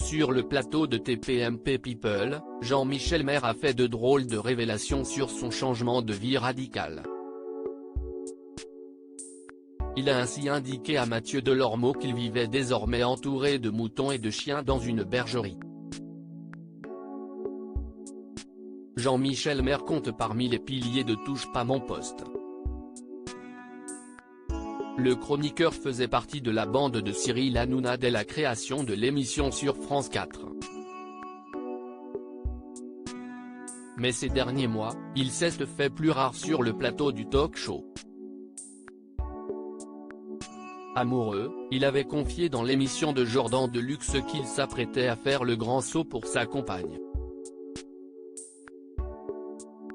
Sur le plateau de TPMP People, Jean-Michel Maire a fait de drôles de révélations sur son changement de vie radical. Il a ainsi indiqué à Mathieu Delormeau qu'il vivait désormais entouré de moutons et de chiens dans une bergerie. Jean-Michel Maire compte parmi les piliers de Touche pas mon poste. Le chroniqueur faisait partie de la bande de Cyril Hanouna dès la création de l'émission sur France 4. Mais ces derniers mois, il s'est fait plus rare sur le plateau du talk-show. Amoureux, il avait confié dans l'émission de Jordan Deluxe qu'il s'apprêtait à faire le grand saut pour sa compagne.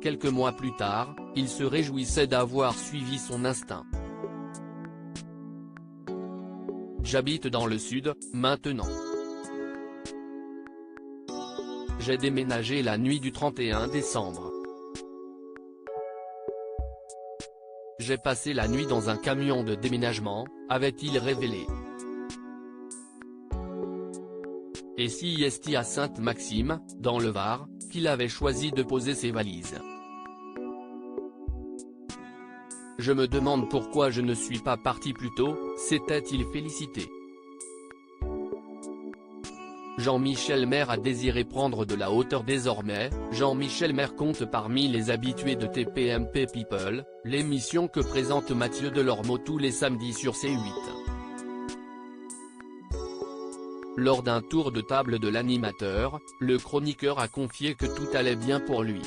Quelques mois plus tard, il se réjouissait d'avoir suivi son instinct. J'habite dans le sud, maintenant. J'ai déménagé la nuit du 31 décembre. J'ai passé la nuit dans un camion de déménagement, avait-il révélé. Et si est à Sainte-Maxime, dans le Var, qu'il avait choisi de poser ses valises. Je me demande pourquoi je ne suis pas parti plus tôt, s'était-il félicité. Jean-Michel Maire a désiré prendre de la hauteur désormais. Jean-Michel Maire compte parmi les habitués de TPMP People, l'émission que présente Mathieu Delormeau tous les samedis sur C8. Lors d'un tour de table de l'animateur, le chroniqueur a confié que tout allait bien pour lui.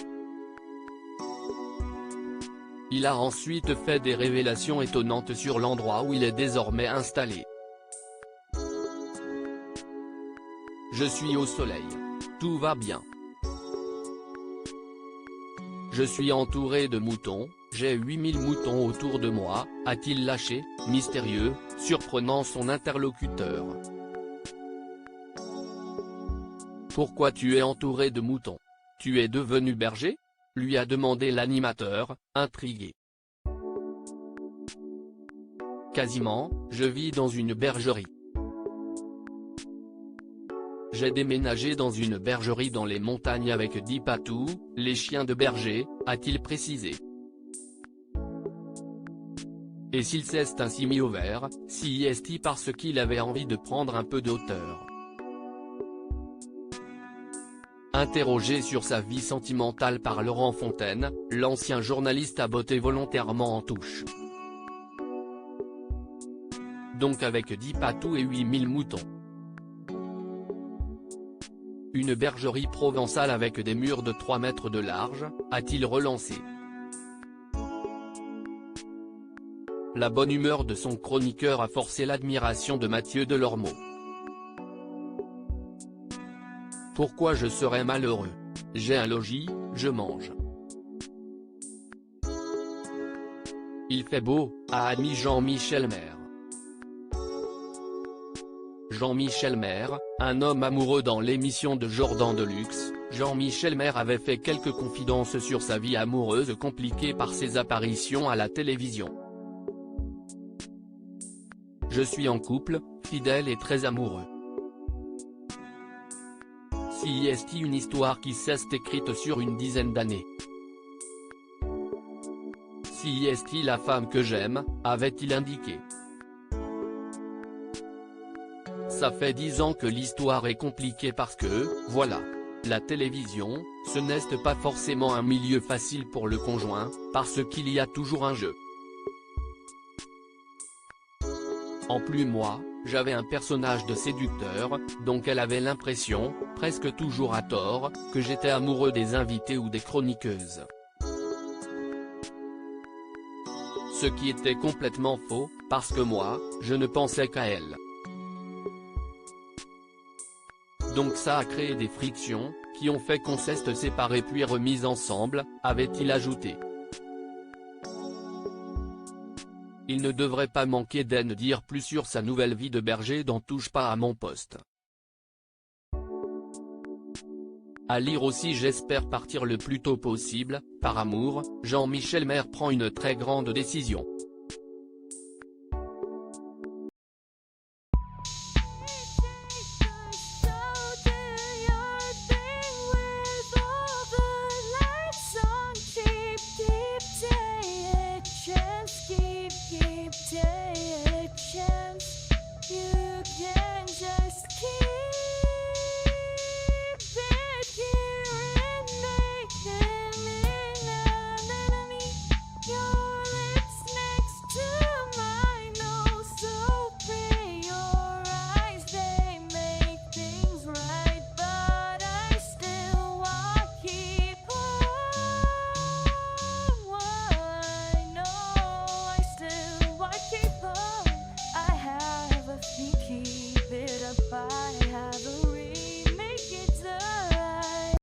Il a ensuite fait des révélations étonnantes sur l'endroit où il est désormais installé. Je suis au soleil. Tout va bien. Je suis entouré de moutons, j'ai 8000 moutons autour de moi, a-t-il lâché, mystérieux, surprenant son interlocuteur. Pourquoi tu es entouré de moutons? Tu es devenu berger? Lui a demandé l'animateur, intrigué. Quasiment, je vis dans une bergerie. J'ai déménagé dans une bergerie dans les montagnes avec 10 patous, les chiens de berger, a-t-il précisé. Et s'il s'est ainsi mis au vert, si est-il parce qu'il avait envie de prendre un peu de hauteur. Interrogé sur sa vie sentimentale par Laurent Fontaine, l'ancien journaliste a botté volontairement en touche. Donc avec 10 patous et 8000 moutons. Une bergerie provençale avec des murs de 3 mètres de large, a-t-il relancé. La bonne humeur de son chroniqueur a forcé l'admiration de Mathieu Delormeau. Pourquoi je serais malheureux? J'ai un logis, je mange. Il fait beau, a admis Jean-Michel Maire. Jean-Michel Maire, un homme amoureux dans l'émission de Jordan Deluxe, Jean-Michel Maire avait fait quelques confidences sur sa vie amoureuse compliquée par ses apparitions à la télévision. Je suis en couple, fidèle et très amoureux. Si est une histoire qui s'est écrite sur une dizaine d'années. Si est la femme que j'aime, avait-il indiqué. Ça fait 10 ans que l'histoire est compliquée parce que, voilà. La télévision, ce n'est pas forcément un milieu facile pour le conjoint, parce qu'il y a toujours un jeu. En plus moi, j'avais un personnage de séducteur, donc elle avait l'impression, presque toujours à tort, que j'étais amoureux des invités ou des chroniqueuses. Ce qui était complètement faux, parce que moi, je ne pensais qu'à elle. Donc ça a créé des frictions, qui ont fait qu'on s'est séparés puis remis ensemble, avait-il ajouté. Il ne devrait pas manquer d'en dire plus sur sa nouvelle vie de berger dans Touche pas à mon poste. À lire aussi j'espère partir le plus tôt possible, par amour, Jean-Michel Maire prend une très grande décision.